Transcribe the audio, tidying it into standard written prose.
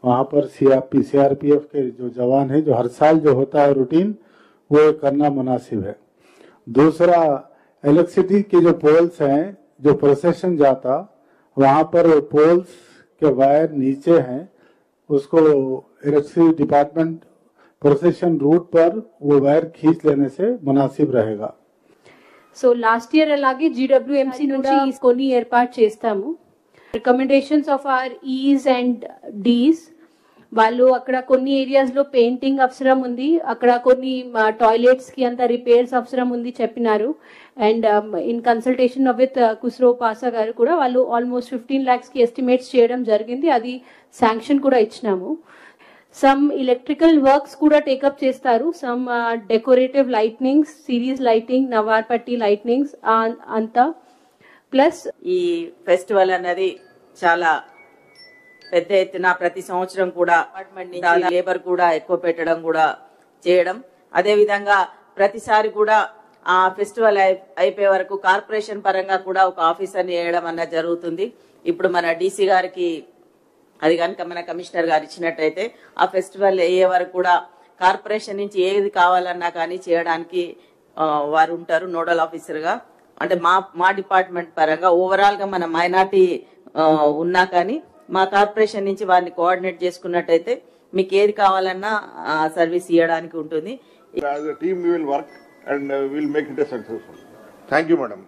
वहाँ पर सीआरपीएफ के जो जवान हैं, जो हर साल जो होता है रूटीन, वो करना मुनासिब है। दूसरा, इलेक्ट्रिसिटी के जो पोल्स हैं, जो प्रोसेशन जाता, वहाँ पर पोल्स के वायर नीचे हैं, उसको इलेक्ट्रिसिटी डिपार्टमेंट प्रोसेशन रूट पर वो वायर खींच लेने से मुनासिब रहेगा। సో లాస్ట్ ఇయర్ అలాగే GWMC నుంచి కొన్ని ఏర్పాటు చేస్తాము. Recommendations of our EEs and DEs, వాళ్ళు అక్కడ కొన్ని ఏరియాస్ లో పెయింటింగ్ అవసరం ఉంది, అక్కడ కొన్ని టాయిలెట్స్ కి అంత రిపేర్స్ అవసరం ఉంది చెప్పినారు. And in consultation with Khusro Pasha గారు కూడా వాళ్ళు ఆల్మోస్ట్ 15 lakhs కి ఎస్టిమేట్స్ చేయడం జరిగింది. అది శాంక్షన్ కూడా ఇచ్చినాము. సమ్ ఎలక్ట్రికల్ వర్క్స్ కూడా టేకప్ చేస్తారు. Some decorative lightnings, series lighting, నవార్పట్టి లైట్నింగ్స్ అంతా. ప్లస్ ఈ ఫెస్టివల్ అనేది చాలా పెద్ద ఎత్తున ప్రతి సంవత్సరం కూడా డిపార్ట్మెంట్ నుంచి లేబర్ కూడా ఎక్కువ పెట్టడం కూడా చేయడం, అదే విధంగా ప్రతిసారి కూడా ఆ ఫెస్టివల్ అయిపోయే వరకు కార్పొరేషన్ పరంగా కూడా ఒక ఆఫీసర్ని వేయడం అన్నది జరుగుతుంది. ఇప్పుడు మన డీసీ గారికి అది కనుక మన కమిషనర్ గారు ఇచ్చినట్టయితే ఆ ఫెస్టివల్ అయ్యే వరకు కూడా కార్పొరేషన్ నుంచి ఏది కావాలన్నా కానీ చేయడానికి వారు ఉంటారు నోడల్ ఆఫీసర్ గా. అంటే మా డిపార్ట్మెంట్ పరంగా ఓవరాల్ గా మన మైనార్టీ ఉన్నా కానీ మా కార్పొరేషన్ నుంచి వారిని కోఆర్డినేట్ చేసుకున్నట్టయితే మీకు ఏది కావాలన్నా సర్వీస్ ఇవ్వడానికి ఉంటుంది. As a team we will work and we will make it a successful. Thank you, madam.